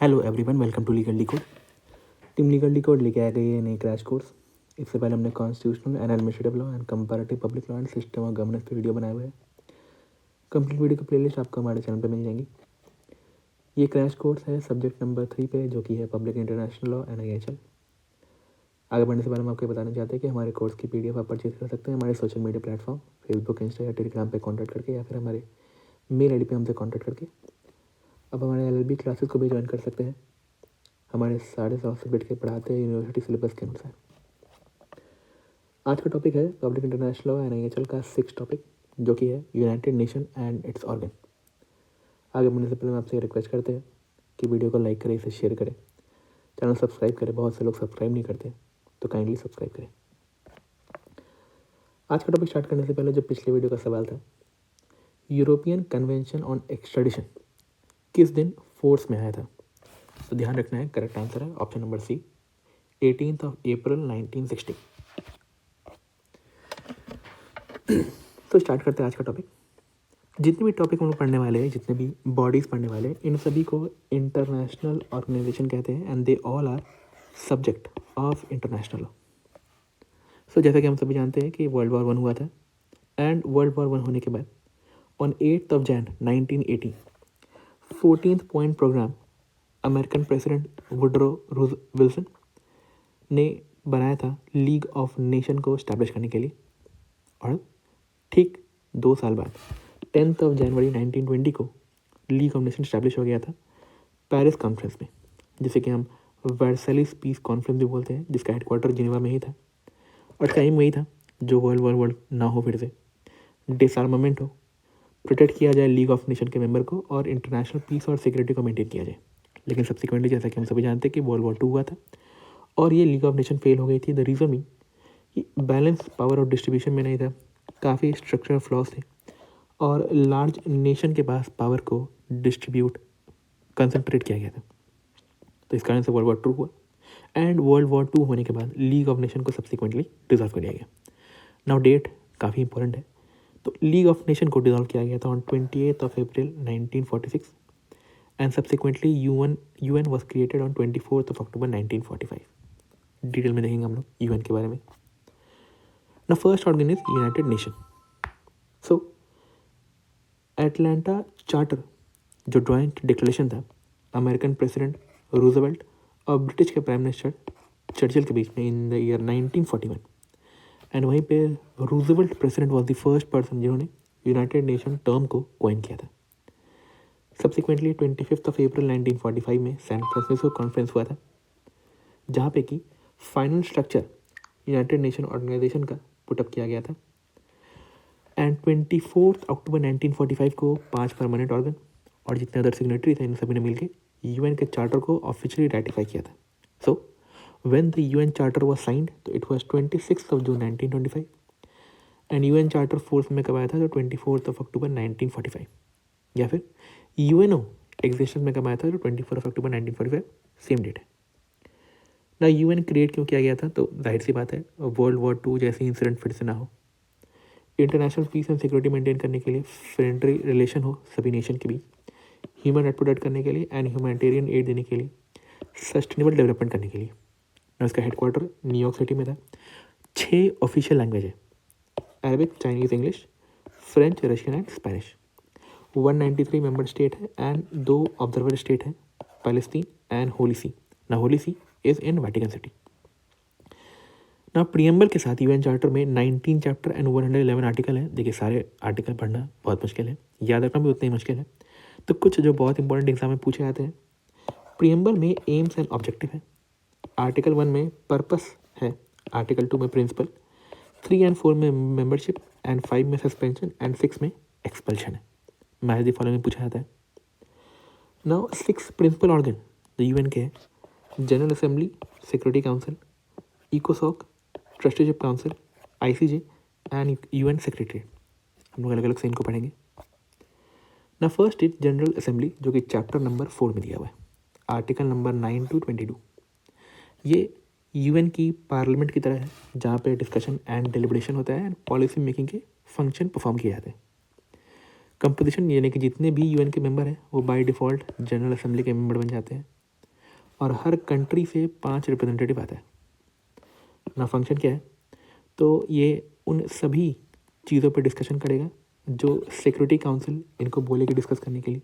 Hello everyone, welcome to legal decode. Team legal decode लेके आ गई है नई क्रैश कोर्स। इससे पहले हमने constitutional and administrative law and comparative public law and system of governance पे वीडियो बनाए हुए हैं। कंप्लीट वीडियो की प्लेलिस्ट आपको हमारे चैनल पे मिल जाएंगी। ये क्रैश कोर्स है सब्जेक्ट नंबर 3 पे, जो कि है public international law and IHL। आगे बढ़ने से पहले हम आपको बताना चाहते हैं कि हमारे कोर्स की PDF आप परचेज कर सकते हैं हमारे social media platform Facebook, Insta या टेलीग्राम पे कॉन्टैक्ट करके, या फिर हमारे मेल ID पे हमसे कॉन्टैक्ट करके। अब हमारे LLB क्लासेस को भी ज्वाइन कर सकते हैं। हमारे 150 सब्जेक्ट के पढ़ाते हैं यूनिवर्सिटी सिलेबस के अनुसार। आज का टॉपिक है public international law and IHL का 6 टॉपिक, जो कि है United nation and it's organ. आगे बढ़ने से पहले हम आपसे रिक्वेस्ट करते हैं कि वीडियो को लाइक करें, इसे शेयर करें, चैनल सब्सक्राइब करें। बहुत से लोग सब्सक्राइब नहीं करते, तो काइंडली सब्सक्राइब करें। आज का टॉपिक स्टार्ट करने से पहले जो पिछले वीडियो का सवाल था, यूरोपियन कन्वेंशन ऑन एक्सट्रेडिशन किस दिन फोर्स में आया था, तो ध्यान रखना है, करेक्ट आंसर है ऑप्शन नंबर सी, 18 अप्रैल 1960। तो स्टार्ट करते हैं आज का टॉपिक। जितने भी टॉपिक हम लोग पढ़ने वाले हैं, जितने भी बॉडीज़ पढ़ने वाले हैं, इन सभी को इंटरनेशनल ऑर्गेनाइजेशन कहते हैं and they all are subject of international law. So जैसा कि हम सभी जानते हैं कि वर्ल्ड वॉर 1 हुआ था, एंड वर्ल्ड वॉर 1 होने के बाद on 8 January 1980 14th point programme American president Woodrow Wilson ने बनाया था लीग ऑफ नेशन को स्टैब्लिश करने के लिए। और ठीक 2 साल बाद 10 जनवरी 1920 को लीग ऑफ नेशन स्टैब्लिश हो गया था पेरिस कॉन्फ्रेंस में, जिसे कि हम वर्सैलिस पीस कॉन्फ्रेंस भी बोलते हैं, जिसका हेडक्वार्टर जिनेवा में ही था। और टाइम वही था जो वर्ल्ड ना हो, फिर से डिसआर्मामेंट हो, प्रोटेक्ट किया जाए लीग ऑफ नेशन के मेंबर को, और इंटरनेशनल पीस और सिक्योरिटी को मेंटेन किया जाए। लेकिन सब्सिक्वेंटली, जैसा कि हम सभी जानते हैं कि वर्ल्ड वॉर 2 हुआ था और ये लीग ऑफ नेशन फेल हो गई थी। द रीज़न भी कि बैलेंस पावर और डिस्ट्रीब्यूशन में नहीं था, काफ़ी स्ट्रक्चरल फ्लॉज थे, और लार्ज नेशन के पास पावर को डिस्ट्रीब्यूट कंसंट्रेट किया गया था। तो इस कारण से वर्ल्ड वॉर 2 हुआ, एंड वर्ल्ड वॉर 2 होने के बाद लीग ऑफ नेशन को सब्सिक्वेंटली डिजॉल्व कर दिया गया। नाउ डेट काफ़ी इंपॉर्टेंट है। तो लीग ऑफ नेशन को डिजॉल्व किया गया था on 28 April 1946 and subsequently UN was created on 24 October 1945। Detail में देखेंगे हम लोग UN के बारे में। ना first organ is United nation. So Atlanta charter जो जॉइंट डिक्लेरेशन था अमेरिकन प्रेसिडेंट रूजवेल्ट और ब्रिटिश के प्राइम मिनिस्टर चर्चिल के बीच में इन द ईयर 1941, एंड वहीं पे Roosevelt president was the first person जिन्होंने यूनाइटेड नेशन टर्म को कॉइन किया था। सब्सिक्वेंटली 25 अप्रैल 1945 में सैन फ्रांसिस्को कॉन्फ्रेंस हुआ था, जहाँ पे कि final structure United Nation organisation का पुटअप किया गया था। एंड 24 अक्टूबर 1945 को 5 परमानेंट ऑर्गन और जितने अदर सिग्नेटरी थे, इन सभी ने मिलकर UN के चार्टर को ऑफिशियली रेटिफाई किया था। So when the UN charter was signed, तो it was 26 June 1925, and UN charter force में कब आया था, तो 24 अक्टूबर 1945, या फिर UNO एग्जिस्टेंस में कब आया था, तो 24 अक्टूबर 1945 सेम डेट है ना। UN क्रिएट क्यों किया गया था, तो जाहिर सी बात है वर्ल्ड वॉर 2 जैसे इंसिडेंट फिर से ना हो, international peace and security maintain करने के लिए, फ्रेंडली रिलेशन हो सभी नेशन के बीच, ह्यूमन राइट प्रोटेक्ट करने के लिए, एंड ह्यूमैनिटेरियन एड देने के लिए, सस्टेनेबल डेवलपमेंट करने के लिए। और इसका हेडक्वार्टर न्यूयॉर्क सिटी में था। 6 ऑफिशियल लैंग्वेज है, Arabic, Chinese, English, French, Russian and Spanish. 193 member state है एंड 2 ऑब्जर्वर स्टेट है, पैलेस्टीन एंड होली सी। ना होली सी इज इन वेटिकन सिटी। ना प्रियम्बल के साथ UN चार्टर में 19 चैप्टर एंड 111 आर्टिकल है। देखिए, सारे आर्टिकल पढ़ना बहुत मुश्किल है, याद रखना भी उतना ही मुश्किल है। तो कुछ जो बहुत इंपॉर्टेंट एग्जाम में पूछे जाते हैं, प्रियम्बल में एम्स एंड ऑब्जेक्टिव है, आर्टिकल 1 में पर्पस है, आर्टिकल 2 में प्रिंसिपल, 3 एंड 4 में मेंबरशिप, एंड 5 में सस्पेंशन, एंड 6 में एक्सपल्शन है। मैच द फॉलोइंग में पूछा जाता है। Now 6 principal organ the UN के जनरल असेंबली, सिक्योरिटी काउंसिल, इकोसॉक, trusteeship council, ICJ and UN secretariat. हम लोग अलग अलग से इनको पढ़ेंगे। ना फर्स्ट इज जनरल असेंबली, जो कि चैप्टर नंबर 4 में दिया हुआ है, आर्टिकल नंबर 9 to 22। ये UN की पार्लियामेंट की तरह है, जहाँ पे डिस्कशन एंड डिलिब्रेशन होता है एंड पॉलिसी मेकिंग के फंक्शन परफॉर्म किए जाते हैं। कंपोजिशन यानी कि जितने भी UN के मेंबर हैं वो बाय डिफ़ॉल्ट जनरल असेंबली के मेंबर बन जाते हैं। और हर कंट्री से 5 रिप्रेजेंटेटिव आता है ना। फंक्शन क्या है, तो ये उन सभी चीज़ों पर डिस्कशन करेगा जो सिक्योरिटी काउंसिल इनको बोलेगी डिस्कस करने के लिए।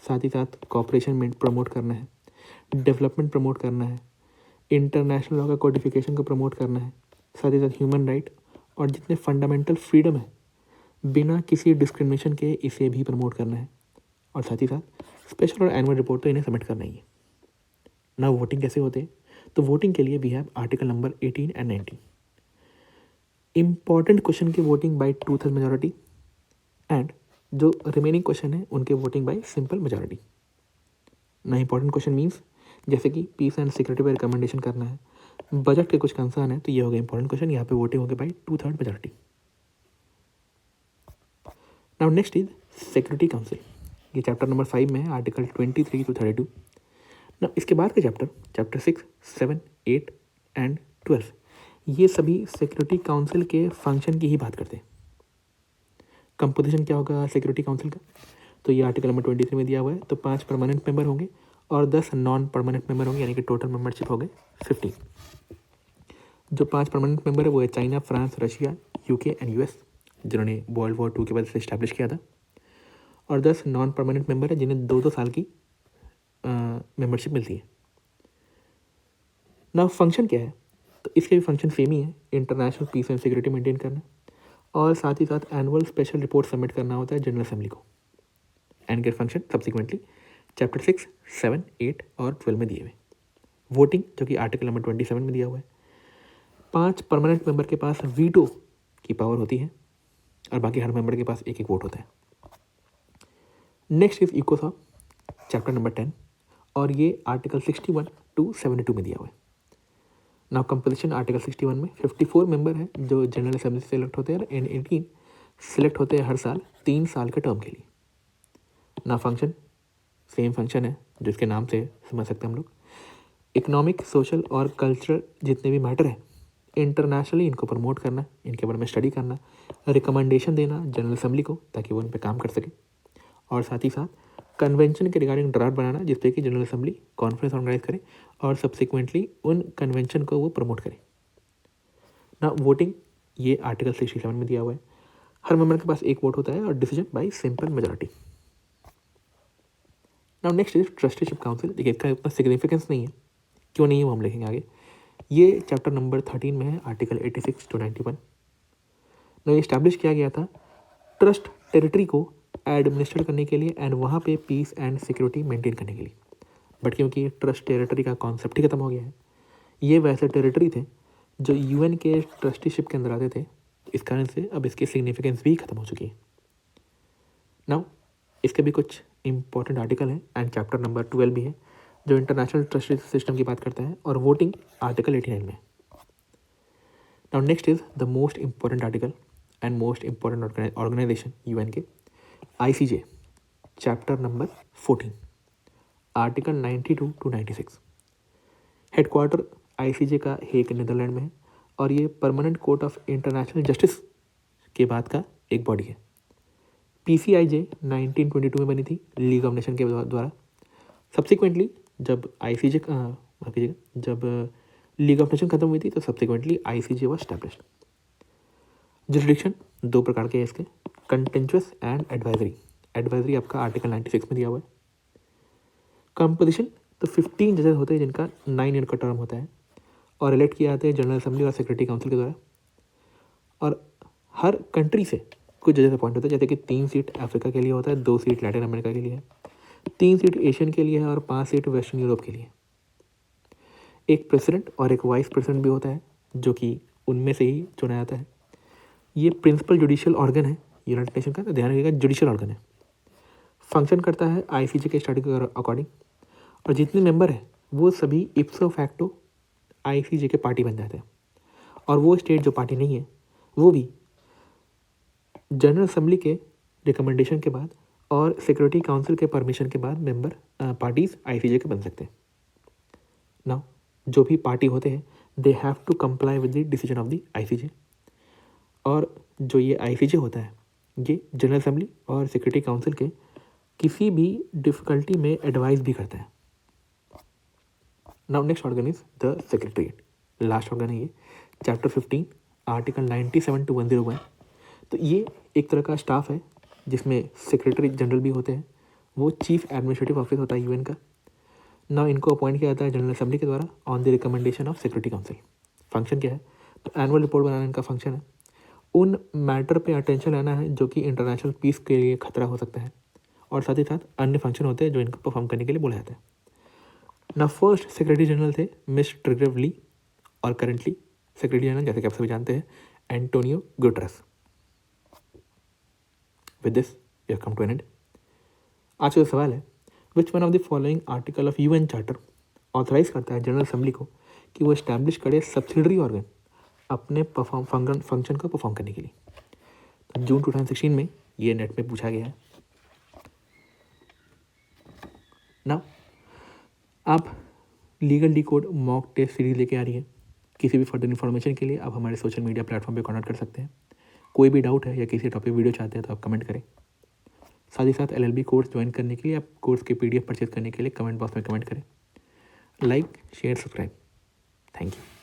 साथ ही साथ कॉपरेशन में प्रमोट करना है, डेवलपमेंट प्रमोट करना है, इंटरनेशनल लॉ का कोडिफिकेशन को प्रमोट करना है, साथ ही साथ ह्यूमन राइट और जितने फंडामेंटल फ्रीडम है बिना किसी डिस्क्रिमिनेशन के इसे भी प्रमोट करना है। और साथ ही साथ स्पेशल और एनुअल रिपोर्ट तो इन्हें सबमिट करना ही है ना। वोटिंग कैसे होते हैं, तो वोटिंग के लिए we have article number 18 and 19। Important question की वोटिंग बाय 2/3 मेजॉरिटी एंड जो रिमेनिंग क्वेश्चन है उनके वोटिंग बाय सिंपल मेजॉरिटी ना। इंपॉर्टेंट क्वेश्चन मीन्स जैसे कि पीस एंड सिक्योरिटी पर रिकमेंडेशन करना है, बजट के कुछ कंसर्न है, तो ये हो गया इंपॉर्टेंट क्वेश्चन, यहाँ पे वोटिंग होगी by 2/3 majority. Now next is security council, ये चैप्टर नंबर 5 में है, आर्टिकल 23 to 32। ना इसके बाद के चैप्टर 6, 7, 8 एंड 12 ये सभी सिक्योरिटी काउंसिल के फंक्शन की ही बात करते हैं। कंपोजिशन क्या होगा सिक्योरिटी काउंसिल का, तो ये आर्टिकल नंबर 23 में दिया हुआ है। तो 5 परमानेंट मेंबर होंगे और 10 नॉन परमानेंट मेंबर होंगे, यानी कि टोटल मेंबरशिप हो गए 15। जो 5 परमानेंट मेंबर है वो है China, France, Russia, UK and US, जिन्होंने वर्ल्ड वॉर 2 के बाद से इस्टेब्लिश किया था। और 10 नॉन परमानेंट मेंबर है जिन्हें 2-2 साल की मेंबरशिप मिलती है ना। फंक्शन क्या है, तो इसके भी फंक्शन सेम ही है, international peace and security maintain करना और साथ ही साथ एनुअल स्पेशल रिपोर्ट सबमिट करना होता है जनरल असेंबली को। And get function subsequently chapter 6, 7, 8 और 12 में दिए हुए। वोटिंग जो कि आर्टिकल नंबर 27 में दिया हुआ है। 5 परमानेंट मेंबर के पास वीटो की पावर होती है और बाकी हर मेंबर के पास एक एक वोट होता है। नेक्स्ट इज इकोसॉक, चैप्टर नंबर 10 और ये आर्टिकल 61 to 72 में दिया हुआ है। नाउ कंपोजिशन आर्टिकल 61 में 54 मेंबर हैं जो जनरल असेंबली से सिलेक्ट होते हैं एंड 18 सिलेक्ट होते हैं हर साल 3 साल के टर्म के लिए ना। फंक्शन सेम फंक्शन है जिसके नाम से समझ सकते हैं हम लोग। इकोनॉमिक, सोशल और कल्चरल जितने भी मैटर है इंटरनेशनली इनको प्रमोट करना, इनके बारे में स्टडी करना, रिकमेंडेशन देना जनरल असेंबली को ताकि वो उन पर काम कर सके, और साथ ही साथ कन्वेंशन के रिगार्डिंग ड्राफ्ट बनाना जिसपे कि जनरल असेंबली कॉन्फ्रेंस ऑर्गेनाइज करे और सब्सिक्वेंटली उन कन्वेंशन को वो प्रमोट करे ना। वोटिंग ये आर्टिकल 67 में दिया हुआ है। हर मेंबर के पास एक वोट होता है और decision by simple majority. Now next is trusteeship council. देखिए इसका उतना सिग्निफिकेंस नहीं है, क्यों नहीं है वो हम लिखेंगे आगे। ये चैप्टर नंबर 13 में है, आर्टिकल 86 to 91। ना ये इस्टेब्लिश किया गया था ट्रस्ट टेरिटरी को एडमिनिस्ट्रेट करने के लिए एंड वहाँ पे पीस एंड सिक्योरिटी मेंटेन करने के लिए। बट क्योंकि ट्रस्ट टेरिटरी का कॉन्सेप्ट ही खत्म हो गया है, ये वैसे टेरिटरी थे जो यूएन के ट्रस्टीशिप के अंदर आते थे, इस कारण से अब इसकी सिग्निफिकेंस भी खत्म हो चुकी है। नाउ इसके भी कुछ इंपॉर्टेंट आर्टिकल हैं एंड चैप्टर नंबर 12 भी है जो इंटरनेशनल ट्रस्टी सिस्टम की बात करता है और वोटिंग आर्टिकल 89 में। Now next is the most important article and most important organisation UN के, ICJ, chapter number 14, article 92 to 96। Headquarter ICJ का हेग नीदरलैंड में है और ये permanent court of international justice के बाद का एक बॉडी है। PCIJ 1922 में बनी थी लीग ऑफ नेशन के द्वारा। सब्सिक्वेंटली जब जब लीग ऑफ नेशन खत्म हुई थी तो subsequently ICJ was established. Jurisdiction 2 प्रकार के हैं इसके, कंटेंचुअस एंड एडवाइजरी। एडवाइजरी आपका आर्टिकल 96 में दिया हुआ है। कंपोजिशन तो 15 जजेस होते हैं जिनका 9 ईयर का टर्म होता है और इलेक्ट किए जाते हैं जनरल असेंबली और सिक्योरिटी काउंसिल के द्वारा। और हर कंट्री से कुछ जजेस अपॉइंट होते हैं, जैसे कि 3 सीट अफ्रीका के लिए होता है, 2 सीट लैटिन अमेरिका के लिए है, 3 सीट एशियन के लिए है और 5 सीट वेस्टर्न यूरोप के लिए। एक प्रेसिडेंट और एक वाइस प्रेसिडेंट भी होता है जो कि उनमें से ही चुना जाता है। ये प्रिंसिपल जुडिशियल ऑर्गन है यूनाइटेड नेशन का, तो ध्यान रखिएगा जुडिशियल ऑर्गन है। फंक्शन करता है ICJ के स्टैट्यूट के अकॉर्डिंग और जितने मेंबर हैं वो सभी इप्सो फैक्टो ICJ के पार्टी बन जाते हैं और वो स्टेट जो पार्टी नहीं है वो भी जनरल असेंबली के रिकमेंडेशन के बाद और सिक्योरिटी काउंसिल के परमिशन के बाद मेंबर पार्टीज ICJ के बन सकते हैं। नाउ जो भी पार्टी होते हैं they have to comply with the decision of the ICJ और जो ये ICJ होता है ये जनरल असेंबली और सिक्योरिटी काउंसिल के किसी भी डिफ़िकल्टी में एडवाइस भी करता है। Now next organ is the secretariat, last organ है ये, चैप्टर 15 आर्टिकल 97 to 101। तो ये एक तरह का स्टाफ है जिसमें सेक्रेटरी जनरल भी होते हैं, वो चीफ एडमिनिस्ट्रेटिव ऑफिस होता है यूएन का। ना इनको अपॉइंट किया जाता है जनरल असेंबली के द्वारा on the recommendation of security council. Function क्या है, तो एनुअल रिपोर्ट बनाना इनका फंक्शन है, उन मैटर पे अटेंशन लेना है जो कि इंटरनेशनल पीस के लिए खतरा हो सकता है, और साथ ही साथ अन्य फंक्शन होते हैं जो इनको परफॉर्म करने के लिए बोला जाता है। ना फर्स्ट सेक्रेटरी जनरल थे मिस ट्रिग्रेव ली, और करेंटली सेक्रेटरी जनरल जैसे कि आप सभी जानते हैं Antonio Guterres. With this we have come to an end. आज का सवाल है, which one of the following article of UN charter authorise करता है जनरल असेंबली को कि वो इस्टेब्लिश करे सब्सिडरी ऑर्गन अपने फंक्शन को परफॉर्म करने के लिए। तो जून 2016 में ये नेट में पूछा गया है। ना आप legal decode mock test series लेके आ रही है। किसी भी फर्दर इन्फॉर्मेशन के लिए आप हमारे सोशल मीडिया प्लेटफॉर्म पे कॉन्टैक्ट कर सकते हैं। कोई भी डाउट है या किसी टॉपिक वीडियो चाहते हैं तो आप कमेंट करें। साथ ही साथ LLB कोर्स ज्वाइन करने के लिए, आप कोर्स के PDF परचेज करने के लिए कमेंट बॉक्स में कमेंट करें। Like share subscribe. Thank you.